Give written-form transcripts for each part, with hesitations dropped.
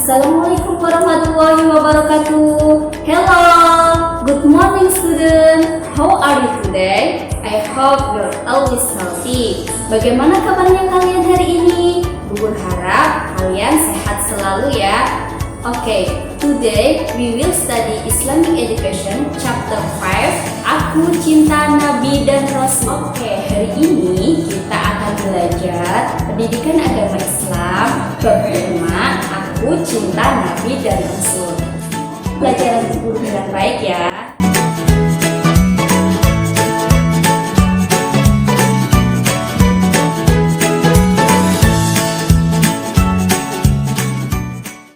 Assalamualaikum warahmatullahi wabarakatuh. Hello, good morning student. How are you today? I hope you're always healthy. Bagaimana kabarnya kalian hari ini? Bu harap kalian sehat selalu ya. Okay, today we will study Islamic Education Chapter 5, Aku Cinta Nabi dan Rasul. Oke, hari ini kita akan belajar pendidikan agama Islam bab 5, Aku Cinta Nabi dan Rasul. Pelajaran buku dengan baik ya.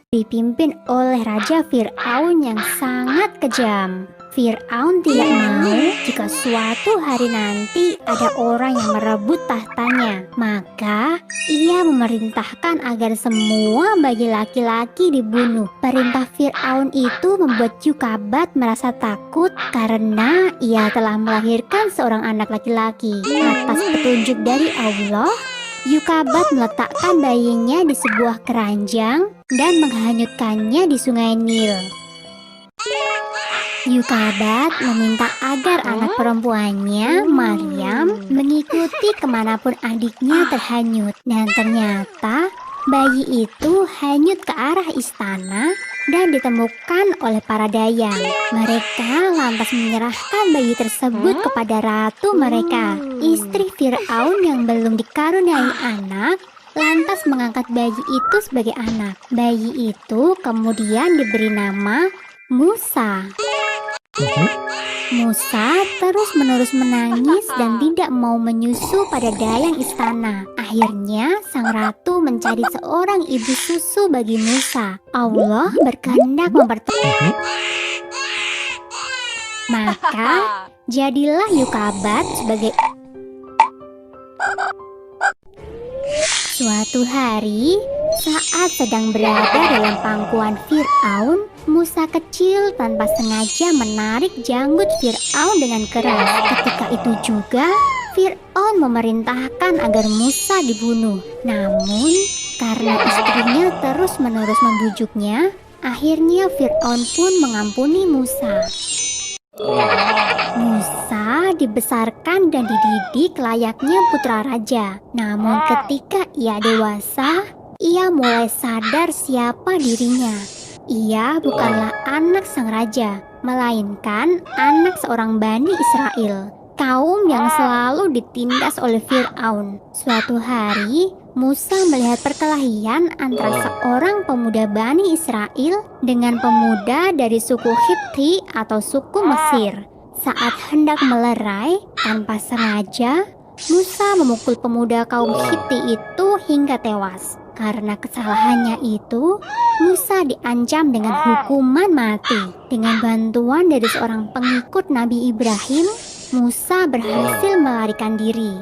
Dipimpin oleh Raja Fir'aun yang sangat kejam. Fir'aun tidak mau jika suatu hari nanti ada orang yang merebut tahtanya. Maka ia memerintahkan agar semua bayi laki-laki dibunuh. Perintah Fir'aun itu membuat Yukabat merasa takut karena ia telah melahirkan seorang anak laki-laki. Atas petunjuk dari Allah, Yukabat meletakkan bayinya di sebuah keranjang dan menghanyutkannya di sungai Nil. Yukabat meminta agar anak perempuannya, Maryam, mengikuti kemanapun adiknya terhanyut. Dan ternyata bayi itu hanyut ke arah istana dan ditemukan oleh para dayang. Mereka lantas menyerahkan bayi tersebut kepada ratu mereka. Istri Fir'aun yang belum dikaruniai anak lantas mengangkat bayi itu sebagai anak. Bayi itu kemudian diberi nama Musa. Musa terus-menerus menangis dan tidak mau menyusu pada dayang istana. Akhirnya sang ratu mencari seorang ibu susu bagi Musa. Allah berkehendak maka jadilah Yukabat sebagai. Suatu hari, saat sedang berada dalam pangkuan Fir'aun, Musa kecil tanpa sengaja menarik janggut Fir'aun dengan keras. Ketika itu juga, Fir'aun memerintahkan agar Musa dibunuh. Namun, karena istrinya terus-menerus membujuknya, akhirnya Fir'aun pun mengampuni Musa. Musa dibesarkan dan dididik layaknya putra raja. Namun ketika ia dewasa, ia mulai sadar siapa dirinya. Ia bukanlah anak sang raja, melainkan anak seorang Bani Israel, kaum yang selalu ditindas oleh Fir'aun. Suatu hari, Musa melihat perkelahian antara seorang pemuda Bani Israel dengan pemuda dari suku Hipti atau suku Mesir. Saat hendak melerai, tanpa sengaja, Musa memukul pemuda kaum Hipti itu hingga tewas. Karena kesalahannya itu, Musa diancam dengan hukuman mati. Dengan bantuan dari seorang pengikut Nabi Ibrahim, Musa berhasil melarikan diri.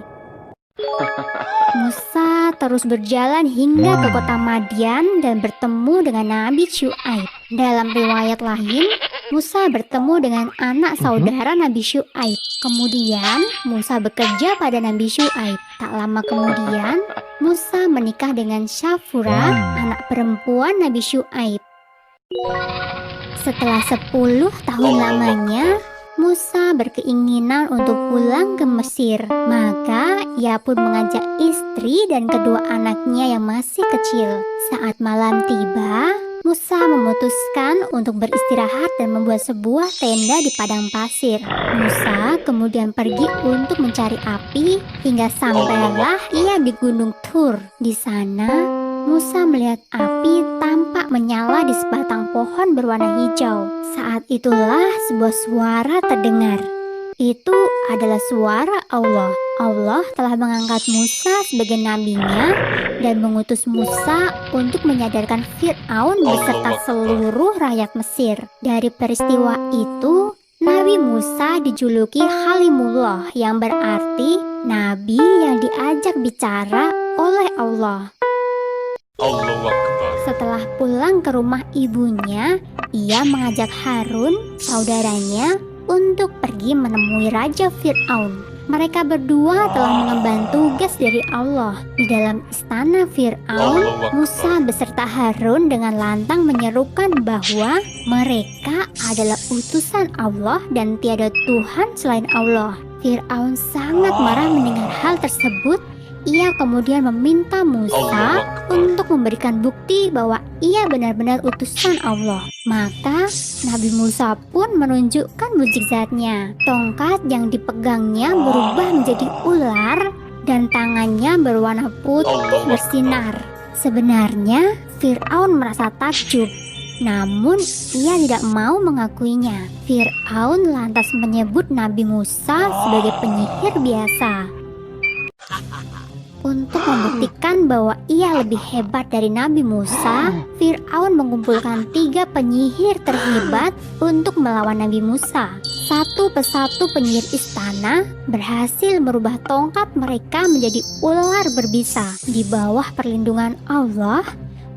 Musa terus berjalan hingga ke kota Madian dan bertemu dengan Nabi Syu'aib. Dalam riwayat lain, Musa bertemu dengan anak saudara Nabi Syu'aib. Kemudian Musa bekerja pada Nabi Syu'aib. Tak lama kemudian, Musa menikah dengan Syafura, anak perempuan Nabi Syu'aib. Setelah 10 tahun lamanya, Musa berkeinginan untuk pulang ke Mesir. Maka ia pun mengajak istri dan kedua anaknya yang masih kecil. Saat malam tiba, Musa memutuskan untuk beristirahat dan membuat sebuah tenda di padang pasir. Musa kemudian pergi untuk mencari api hingga sampailah ia di Gunung Tur. Di sana, Musa melihat api tampak menyala di sebatang pohon berwarna hijau. Saat itulah sebuah suara terdengar. Itu adalah suara Allah. Allah telah mengangkat Musa sebagai nabinya dan mengutus Musa untuk menyadarkan Fir'aun beserta seluruh rakyat Mesir. Dari peristiwa itu, Nabi Musa dijuluki Halimullah yang berarti nabi yang diajak bicara oleh Allah. Setelah pulang ke rumah ibunya, ia mengajak Harun, saudaranya, untuk pergi menemui Raja Fir'aun. Mereka berdua telah mengemban tugas dari Allah. Di dalam istana Fir'aun, Musa beserta Harun dengan lantang menyerukan bahwa mereka adalah utusan Allah dan tiada Tuhan selain Allah. Fir'aun sangat marah mendengar hal tersebut. Ia kemudian meminta Musa untuk memberikan bukti bahwa ia benar-benar utusan Allah. Maka Nabi Musa pun menunjukkan mukjizatnya. Tongkat yang dipegangnya berubah menjadi ular dan tangannya berwarna putih bersinar. Sebenarnya Fir'aun merasa takjub, namun ia tidak mau mengakuinya. Fir'aun lantas menyebut Nabi Musa sebagai penyihir biasa. Untuk membuktikan bahwa ia lebih hebat dari Nabi Musa, Fir'aun mengumpulkan 3 penyihir terhebat untuk melawan Nabi Musa. Satu persatu penyihir istana berhasil merubah tongkat mereka menjadi ular berbisa. Di bawah perlindungan Allah,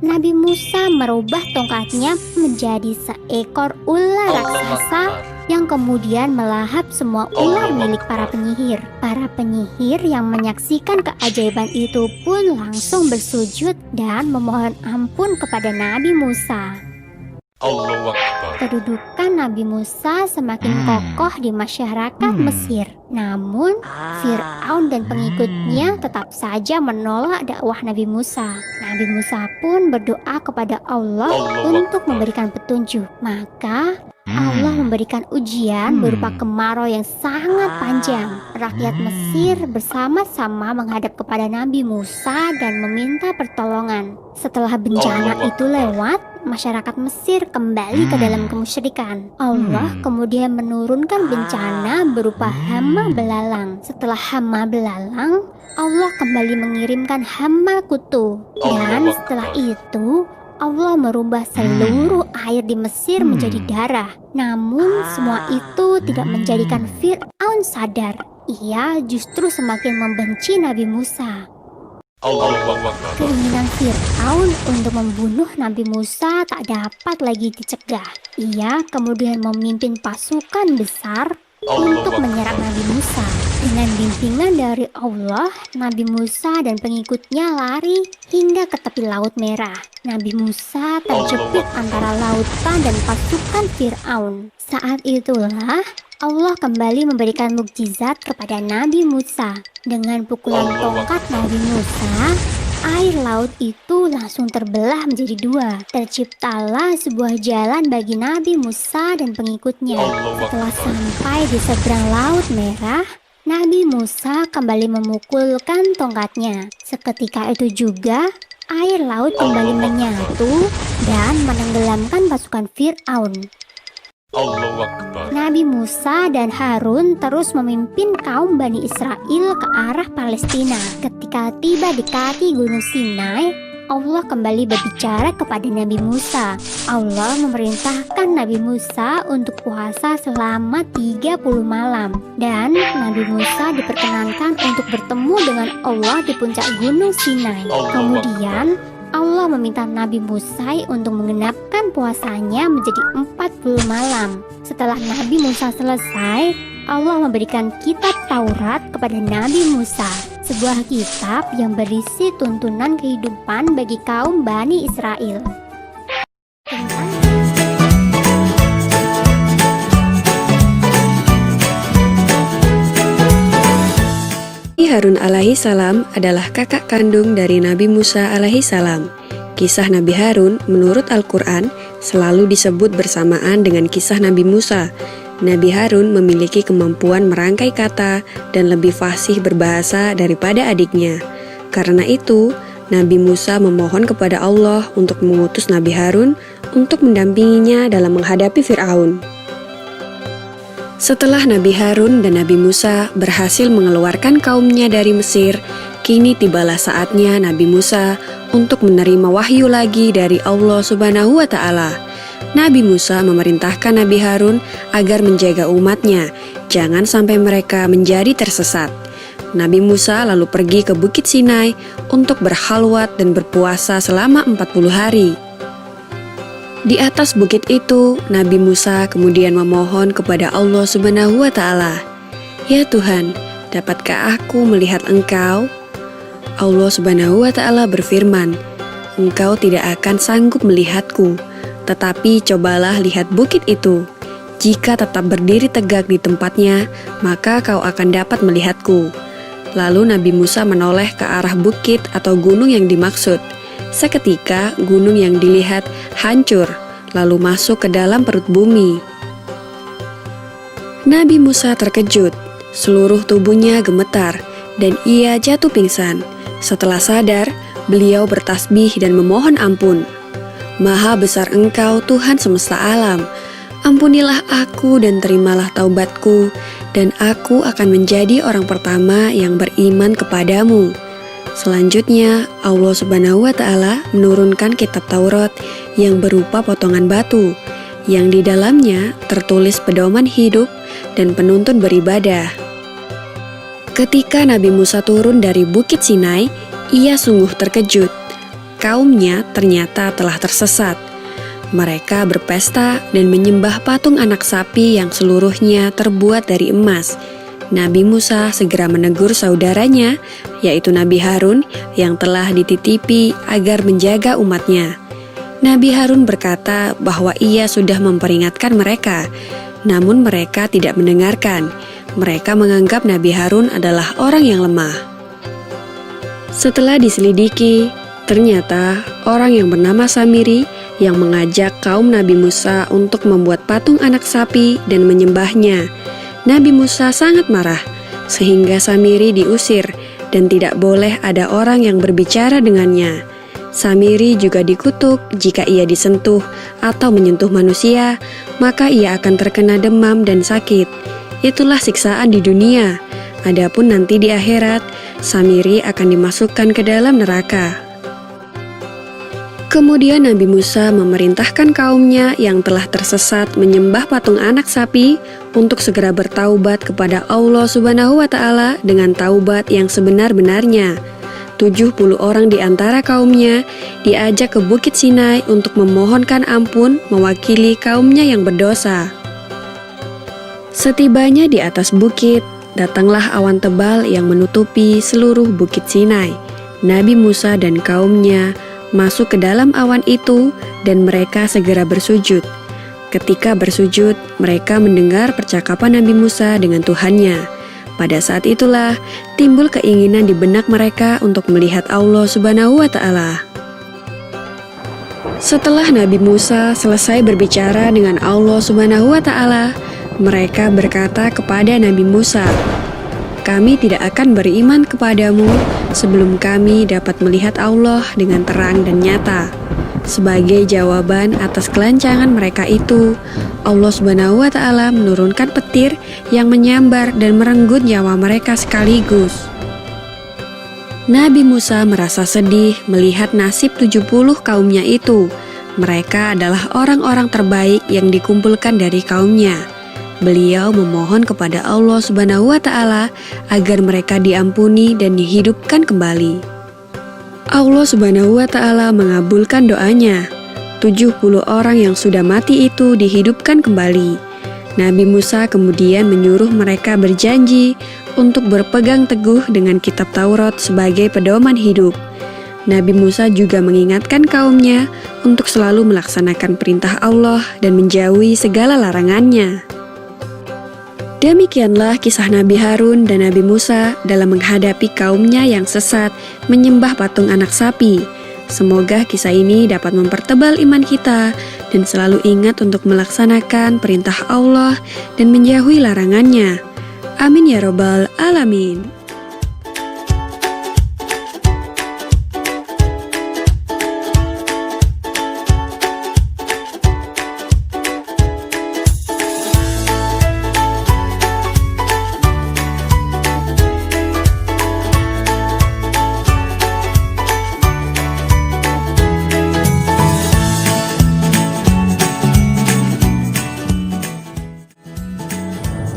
Nabi Musa merubah tongkatnya menjadi seekor ular raksasa yang kemudian melahap semua ular milik para penyihir. Para penyihir yang menyaksikan keajaiban itu pun langsung bersujud dan memohon ampun kepada Nabi Musa. Allahu Akbar. Kedudukan Nabi Musa semakin kokoh di masyarakat Mesir. Namun, Fir'aun dan pengikutnya tetap saja menolak dakwah Nabi Musa. Nabi Musa pun berdoa kepada Allah untuk memberikan petunjuk. Maka, Allah memberikan ujian berupa kemarau yang sangat panjang. Rakyat Mesir bersama-sama menghadap kepada Nabi Musa dan meminta pertolongan. Setelah bencana itu lewat, masyarakat Mesir kembali ke dalam kemusyrikan. Allah kemudian menurunkan bencana berupa hama belalang. Setelah hama belalang, Allah kembali mengirimkan hama kutu. Dan setelah itu, Allah merubah seluruh air di Mesir menjadi darah. Namun semua itu tidak menjadikan Fir'aun sadar. Ia justru semakin membenci Nabi Musa. Keinginan Fir'aun untuk membunuh Nabi Musa tak dapat lagi dicegah. Ia kemudian memimpin pasukan besar untuk menyerang Nabi Musa. Dengan bimbingan dari Allah, Nabi Musa dan pengikutnya lari hingga ke tepi Laut Merah. Nabi Musa terjepit antara lautan dan pasukan Fir'aun. Saat itulah Allah kembali memberikan mukjizat kepada Nabi Musa. Dengan pukulan tongkat Nabi Musa, air laut itu langsung terbelah menjadi 2. Terciptalah sebuah jalan bagi Nabi Musa dan pengikutnya. Setelah sampai di seberang Laut Merah, Nabi Musa kembali memukulkan tongkatnya. Seketika itu juga, air laut kembali menyatu dan menenggelamkan pasukan Fir'aun. Nabi Musa dan Harun terus memimpin kaum Bani Israel ke arah Palestina. Ketika tiba di kaki Gunung Sinai, Allah kembali berbicara kepada Nabi Musa. Allah memerintahkan Nabi Musa untuk puasa selama 30 malam. Dan Nabi Musa diperkenankan untuk bertemu dengan Allah di puncak Gunung Sinai. Kemudian Allah meminta Nabi Musa untuk mengenapkan puasanya menjadi 40 malam. Setelah Nabi Musa selesai, Allah memberikan kitab Taurat kepada Nabi Musa, sebuah kitab yang berisi tuntunan kehidupan bagi kaum Bani Israel. Harun alaihi salam adalah kakak kandung dari Nabi Musa alaihi salam. Kisah Nabi Harun menurut Al-Quran selalu disebut bersamaan dengan kisah Nabi Musa. Nabi Harun memiliki kemampuan merangkai kata dan lebih fasih berbahasa daripada adiknya. Karena itu, Nabi Musa memohon kepada Allah untuk mengutus Nabi Harun untuk mendampinginya dalam menghadapi Fir'aun. Setelah Nabi Harun dan Nabi Musa berhasil mengeluarkan kaumnya dari Mesir, kini tibalah saatnya Nabi Musa untuk menerima wahyu lagi dari Allah Subhanahu wa Ta'ala. Nabi Musa memerintahkan Nabi Harun agar menjaga umatnya, jangan sampai mereka menjadi tersesat. Nabi Musa lalu pergi ke Bukit Sinai untuk berkhalwat dan berpuasa selama 40 hari. Di atas bukit itu, Nabi Musa kemudian memohon kepada Allah Subhanahu wa Ta'ala, "Ya Tuhan, dapatkah aku melihat engkau? Allah Subhanahu wa Ta'ala berfirman, engkau tidak akan sanggup melihatku, tetapi cobalah lihat bukit itu. Jika tetap berdiri tegak di tempatnya, maka kau akan dapat melihatku. Lalu Nabi Musa menoleh ke arah bukit atau gunung yang dimaksud. Seketika gunung yang dilihat hancur, lalu masuk ke dalam perut bumi. Nabi Musa terkejut, seluruh tubuhnya gemetar, dan ia jatuh pingsan. Setelah sadar, beliau bertasbih dan memohon ampun. Maha besar Engkau Tuhan semesta alam, ampunilah aku dan terimalah taubatku, dan aku akan menjadi orang pertama yang beriman kepadamu. Selanjutnya, Allah Subhanahu wa Ta'ala menurunkan kitab Taurat yang berupa potongan batu, yang di dalamnya tertulis pedoman hidup dan penuntun beribadah. Ketika Nabi Musa turun dari Bukit Sinai, ia sungguh terkejut. Kaumnya ternyata telah tersesat. Mereka berpesta dan menyembah patung anak sapi yang seluruhnya terbuat dari emas. Nabi Musa segera menegur saudaranya, yaitu Nabi Harun, yang telah dititipi agar menjaga umatnya. Nabi Harun berkata bahwa ia sudah memperingatkan mereka, namun mereka tidak mendengarkan. Mereka menganggap Nabi Harun adalah orang yang lemah. Setelah diselidiki, ternyata orang yang bernama Samiri yang mengajak kaum Nabi Musa untuk membuat patung anak sapi dan menyembahnya. Nabi Musa sangat marah, sehingga Samiri diusir dan tidak boleh ada orang yang berbicara dengannya. Samiri juga dikutuk jika ia disentuh atau menyentuh manusia, maka ia akan terkena demam dan sakit. Itulah siksaan di dunia. Adapun nanti di akhirat, Samiri akan dimasukkan ke dalam neraka. Kemudian Nabi Musa memerintahkan kaumnya yang telah tersesat menyembah patung anak sapi untuk segera bertaubat kepada Allah Subhanahu wa Ta'ala dengan taubat yang sebenar-benarnya. 70 orang di antara kaumnya diajak ke Bukit Sinai untuk memohonkan ampun mewakili kaumnya yang berdosa. Setibanya di atas bukit, datanglah awan tebal yang menutupi seluruh Bukit Sinai. Nabi Musa dan kaumnya masuk ke dalam awan itu dan mereka segera bersujud. Ketika bersujud, mereka mendengar percakapan Nabi Musa dengan Tuhannya. Pada saat itulah timbul keinginan di benak mereka untuk melihat Allah Subhanahu wa Ta'ala. Setelah Nabi Musa selesai berbicara dengan Allah Subhanahu wa Ta'ala, mereka berkata kepada Nabi Musa, "Kami tidak akan beriman kepadamu sebelum kami dapat melihat Allah dengan terang dan nyata." Sebagai jawaban atas kelancangan mereka itu, Allah Subhanahu wa Ta'ala menurunkan petir yang menyambar dan merenggut nyawa mereka sekaligus. Nabi Musa merasa sedih melihat nasib 70 kaumnya itu. Mereka adalah orang-orang terbaik yang dikumpulkan dari kaumnya. Beliau memohon kepada Allah Subhanahu wa Ta'ala agar mereka diampuni dan dihidupkan kembali. Allah Subhanahu wa Ta'ala mengabulkan doanya. 70 orang yang sudah mati itu dihidupkan kembali. Nabi Musa kemudian menyuruh mereka berjanji untuk berpegang teguh dengan kitab Taurat sebagai pedoman hidup. Nabi Musa juga mengingatkan kaumnya untuk selalu melaksanakan perintah Allah dan menjauhi segala larangannya. Demikianlah kisah Nabi Harun dan Nabi Musa dalam menghadapi kaumnya yang sesat menyembah patung anak sapi. Semoga kisah ini dapat mempertebal iman kita dan selalu ingat untuk melaksanakan perintah Allah dan menjauhi larangannya. Amin ya robbal alamin.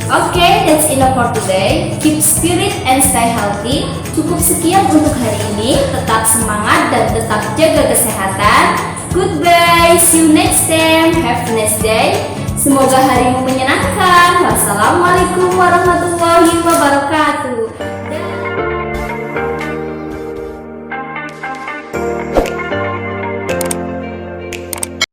Okay, that's enough for today. Keep spirit and stay healthy. Cukup sekian untuk hari ini. Tetap semangat dan tetap jaga kesehatan. Goodbye. See you next time. Have a nice day. Semoga harimu menyenangkan. Wassalamualaikum warahmatullahi wabarakatuh.